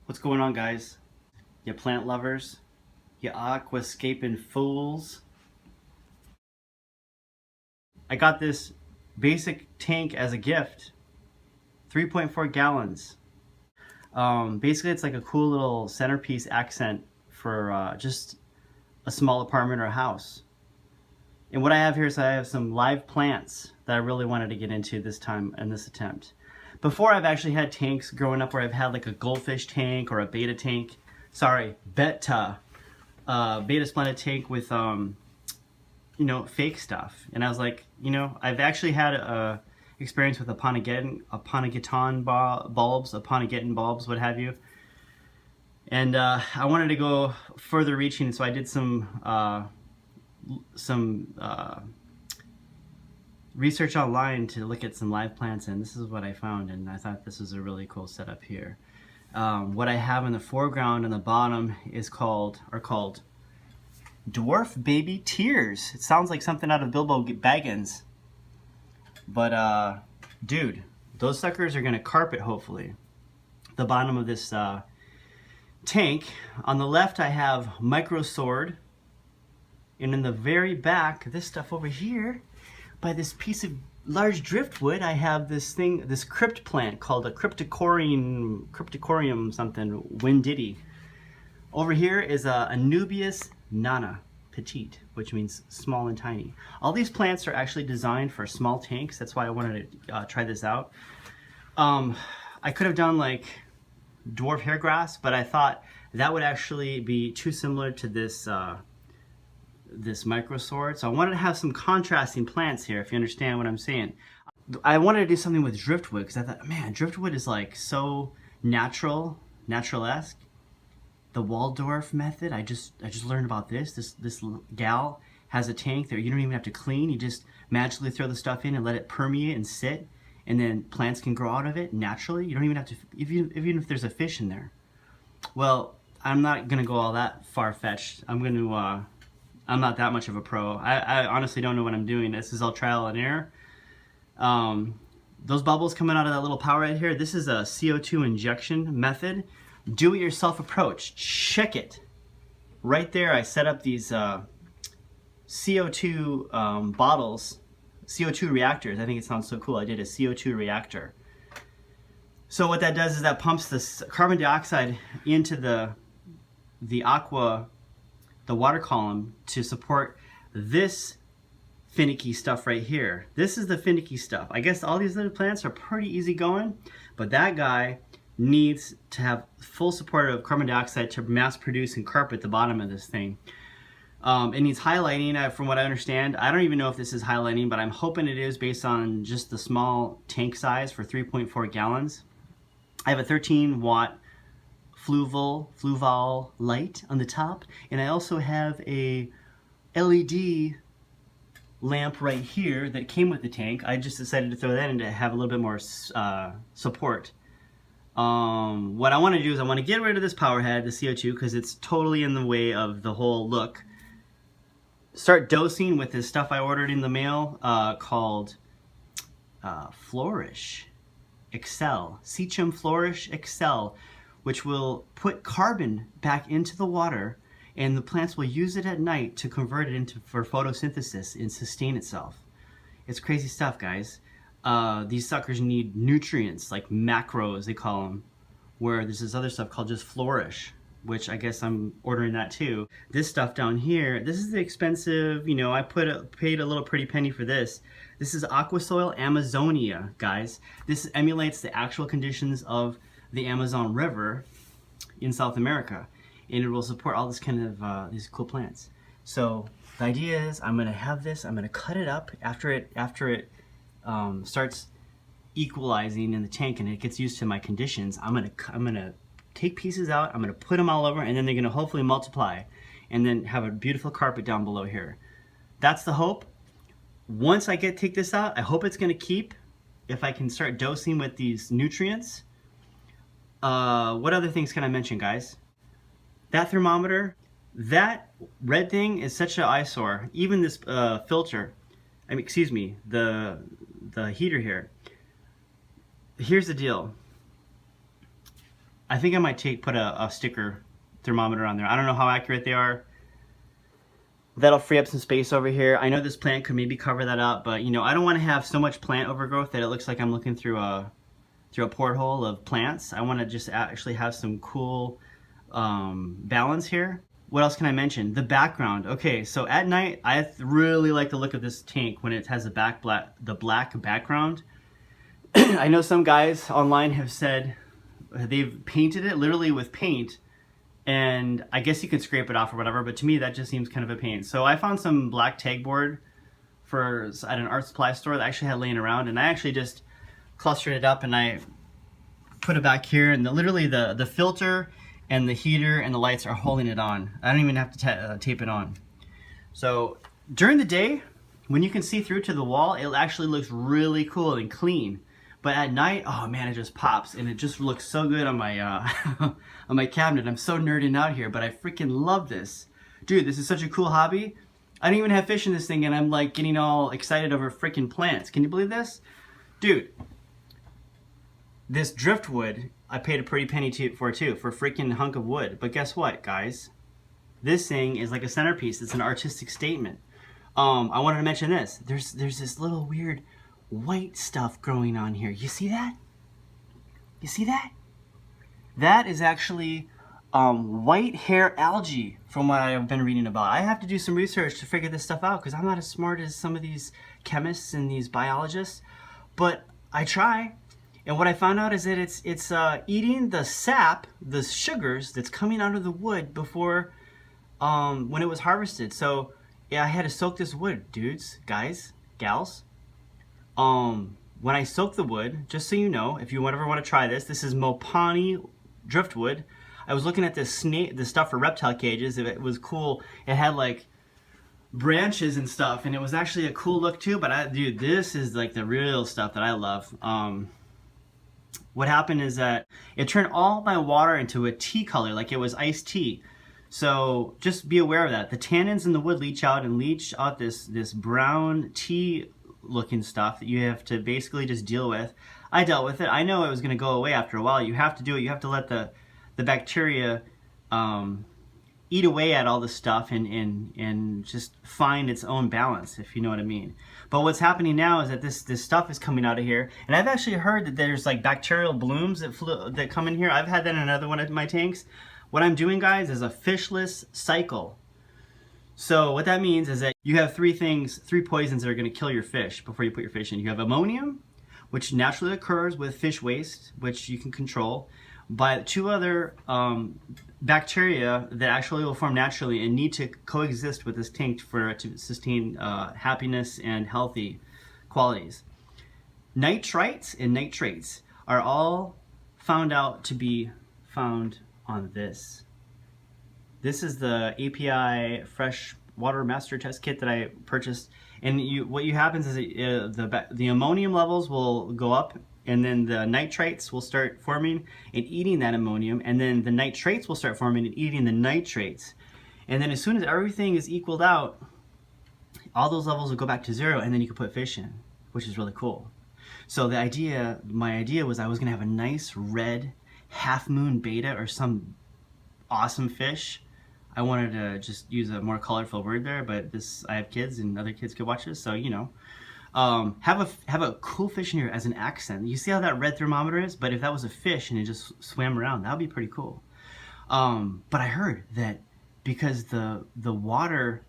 What's going on, guys? You plant lovers, you aquascaping fools. I got this basic tank as a gift, 3.4 gallons. Basically it's like a cool little centerpiece accent for just a small apartment or a house. And what I have here is I have some live plants that I really wanted to get into this time in this attempt. Before, I've actually had tanks growing up where I've had like a goldfish tank or a beta tank. Sorry, beta splendid tank with fake stuff. And I was like, I've actually had a experience with Aponigeton bulbs, what have you. And I wanted to go further reaching, so I did some research online to look at some live plants, and this is what I found, and I thought this was a really cool setup here. What I have in the foreground and the bottom is called Dwarf Baby Tears. It sounds like something out of Bilbo Baggins. But dude, those suckers are gonna carpet, hopefully, the bottom of this tank. On the left I have Micro Sword, and in the very back, this stuff over here, by this piece of large driftwood, I have this crypt plant called a Cryptocoryne something, Wendtii. Over here is a Anubias Nano, Petite, which means small and tiny. All these plants are actually designed for small tanks. That's why I wanted to try this out. I could have done like dwarf hairgrass, but I thought that would actually be too similar to this this micro sword. So I wanted to have some contrasting plants here, if you understand what I'm saying. I wanted to do something with driftwood because I thought, man, driftwood is like so natural-esque. The Waldorf method, I just learned about this. This gal has a tank that you don't even have to clean. You just magically throw the stuff in and let it permeate and sit, and then plants can grow out of it naturally. You don't even have to, even if there's a fish in there. Well, I'm not gonna go all that far-fetched. I'm not that much of a pro. I honestly don't know what I'm doing. This is all trial and error. Those bubbles coming out of that little power right here, this is a CO2 injection method. Do-it-yourself approach. Check it. Right there, I set up these CO2 bottles, CO2 reactors. I think it sounds so cool. I did a CO2 reactor. So what that does is that pumps the carbon dioxide into the water column to support this finicky stuff right here. This is the finicky stuff. I guess all these little plants are pretty easy going, but that guy needs to have full support of carbon dioxide to mass produce and carpet the bottom of this thing. It needs highlighting, from what I understand. I don't even know if this is highlighting, but I'm hoping it is based on just the small tank size for 3.4 gallons. I have a 13-watt Fluval Light on the top, and I also have a LED lamp right here that came with the tank. I just decided to throw that in to have a little bit more support. What I want to do is I want to get rid of this power head, the CO2, because it's totally in the way of the whole look. Start dosing with this stuff I ordered in the mail called Flourish Excel, Seachum Flourish Excel, which will put carbon back into the water, and the plants will use it at night to convert it for photosynthesis and sustain itself. It's crazy stuff, guys. These suckers need nutrients, like macros they call them, where there's this other stuff called just Flourish, which I guess I'm ordering that too. This stuff down here, this is the expensive, I paid a little pretty penny for this. This is Aquasoil Amazonia, guys. This emulates the actual conditions of the Amazon River in South America, and it will support all this kind of these cool plants. So the idea is I'm gonna have this, I'm gonna cut it up after it starts equalizing in the tank and it gets used to my conditions. I'm gonna take pieces out, I'm gonna put them all over, and then they're gonna hopefully multiply and then have a beautiful carpet down below here. That's the hope. Once I take this out, I hope it's gonna keep if I can start dosing with these nutrients. What other things can I mention, guys? That thermometer, that red thing is such an eyesore. Even this filter, excuse me, the heater here. Here's the deal. I think I might put a sticker thermometer on there. I don't know how accurate they are. That'll free up some space over here. I know this plant could maybe cover that up, but you know, I don't want to have so much plant overgrowth that it looks like I'm looking through a porthole of plants. I want to just actually have some cool balance here. What else can I mention? The background. Okay, so at night, I really like the look of this tank when it has the black background. I know some guys online have said they've painted it literally with paint, and I guess you can scrape it off or whatever, but to me that just seems kind of a pain. So I found some black tag board at an art supply store that I actually had laying around, and I actually just clustered it up and I put it back here, and literally the filter and the heater and the lights are holding it on. I don't even have to tape it on. So during the day, when you can see through to the wall, it actually looks really cool and clean. But at night, oh man, it just pops, and it just looks so good on my on my cabinet. I'm so nerding out here, but I freaking love this. Dude, this is such a cool hobby. I don't even have fish in this thing, and I'm like getting all excited over freaking plants. Can you believe this? Dude, this driftwood, I paid a pretty penny for too, for a freaking hunk of wood. But guess what, guys? This thing is like a centerpiece. It's an artistic statement. I wanted to mention this. There's this little weird white stuff growing on here. You see that? You see that? That is actually white hair algae from what I've been reading about. I have to do some research to figure this stuff out because I'm not as smart as some of these chemists and these biologists, but I try. And what I found out is that it's eating the sap, the sugars that's coming out of the wood before when it was harvested. So yeah, I had to soak this wood, dudes, guys, gals. When I soak the wood, just so you know, if you ever want to try this is Mopani driftwood. I was looking at this stuff for reptile cages. It was cool. It had like branches and stuff, and it was actually a cool look too. But dude, this is like the real stuff that I love. What happened is that it turned all my water into a tea color, like it was iced tea. So just be aware of that. The tannins in the wood leach out this brown tea looking stuff that you have to basically just deal with. I dealt with it. I know it was going to go away after a while. You have to do it. You have to let the bacteria eat away at all the stuff and just find its own balance, if you know what I mean. But what's happening now is that this stuff is coming out of here, and I've actually heard that there's like bacterial blooms that come in here. I've had that in another one of my tanks. What I'm doing, guys, is a fishless cycle. So what that means is that you have three poisons that are going to kill your fish before you put your fish in. You have ammonium, which naturally occurs with fish waste, which you can control, by two other bacteria that actually will form naturally and need to coexist with this tank to sustain happiness and healthy qualities. Nitrites and nitrates are all found out to be found on this. This is the API Fresh Water Master Test Kit that I purchased, and what happens is the ammonium levels will go up, and then the nitrites will start forming and eating that ammonium, and then the nitrates will start forming and eating the nitrates. And then as soon as everything is equaled out, all those levels will go back to zero, and then you can put fish in, which is really cool. So my idea was I was gonna have a nice red half moon beta or some awesome fish. I wanted to just use a more colorful word there, but I have kids and other kids could watch this, so you know. Have a cool fish in here as an accent. You see how that red thermometer is? But if that was a fish and it just swam around, that would be pretty cool. But I heard that because the water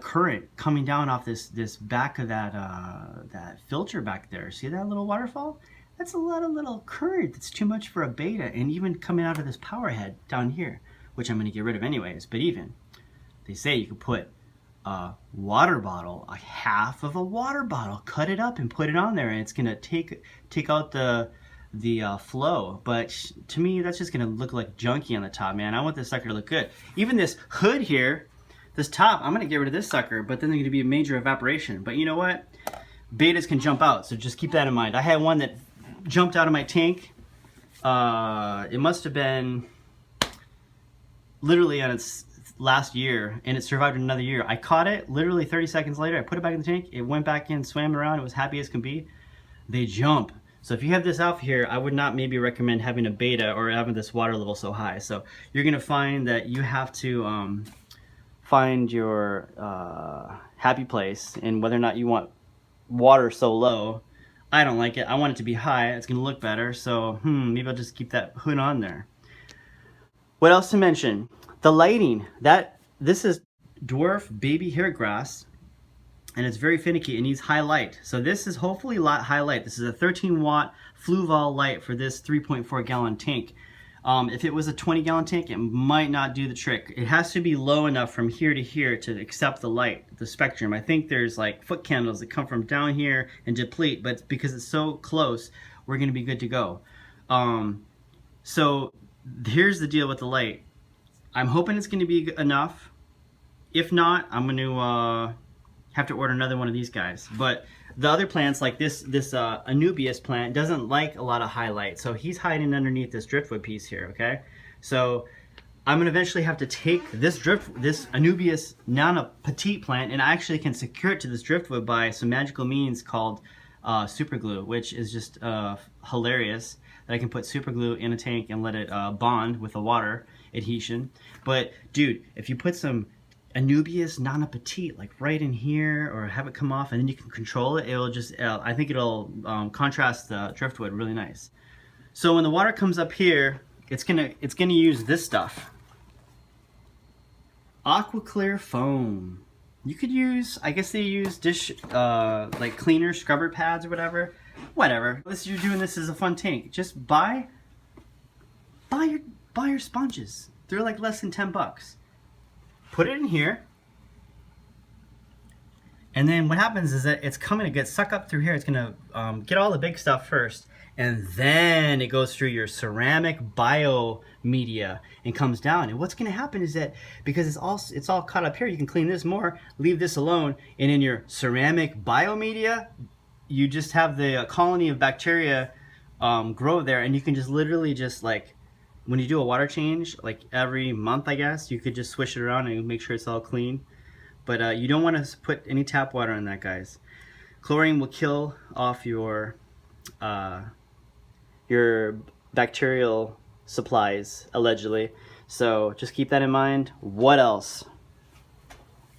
current coming down off this back of that filter back there, see that little waterfall? That's a lot of little current that's too much for a beta, and even coming out of this power head down here, which I'm going to get rid of anyways. But even they say you could put a water bottle, a half of a water bottle, cut it up and put it on there, and it's gonna take out the flow. But to me, that's just gonna look like junky on the top, man. I want this sucker to look good. Even this hood here, this top, I'm gonna get rid of this sucker, but then there's gonna be a major evaporation. But you know what? Betas can jump out, so just keep that in mind. I had one that jumped out of my tank. It must have been literally on its last year, and it survived another year. I caught it literally 30 seconds later. I put it back in the tank. It went back in, swam around. It was happy as can be. They jump. So if you have this out here, I would not maybe recommend having a beta or having this water level so high. So you're gonna find that you have to find your happy place, and whether or not you want water so low. I don't like it. I want it to be high. It's gonna look better. So maybe I'll just keep that hood on there. What else to mention? The lighting. This is Dwarf baby hair grass, and it's very finicky. It needs high light. So this is hopefully high light. This is a 13-watt Fluval Light for this 3.4 gallon tank. If it was a 20-gallon tank, it might not do the trick. It has to be low enough from here to here to accept the light, the spectrum. I think there's like foot candles that come from down here and deplete, but because it's so close, we're gonna be good to go. So here's the deal with the light. I'm hoping it's gonna be enough. If not, I'm gonna have to order another one of these guys. But the other plants, like this Anubias plant, doesn't like a lot of highlight, so he's hiding underneath this driftwood piece here. Okay, so I'm gonna eventually have to take this Anubias Nano Petite plant, and I actually can secure it to this driftwood by some magical means called super glue, which is just hilarious. That I can put super glue in a tank and let it bond with the water adhesion. But dude, if you put some Anubias Nano Petite like right in here, or have it come off, and then you can control it, it'll just I think it'll contrast the driftwood really nice. So when the water comes up here, it's gonna use this stuff, aqua clear foam. You could use, I guess they use dish like cleaner scrubber pads or whatever. Unless you're doing this as a fun tank, just buy your sponges. They're like less than 10 bucks. Put it in here, and then what happens is that it's coming to get sucked up through here. It's gonna get all the big stuff first, and then it goes through your ceramic bio media and comes down. And what's gonna happen is that because it's all caught up here, you can clean this more, leave this alone, and in your ceramic bio media, you just have the colony of bacteria grow there, and you can just literally just like, when you do a water change, like every month, I guess, you could just swish it around and make sure it's all clean. But you don't want to put any tap water in that, guys. Chlorine will kill off your bacterial supplies, allegedly. So just keep that in mind. What else?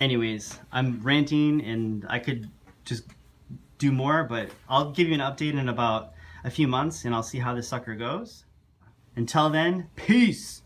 Anyways, I'm ranting, and I could just do more, but I'll give you an update in about a few months, and I'll see how this sucker goes. Until then, peace!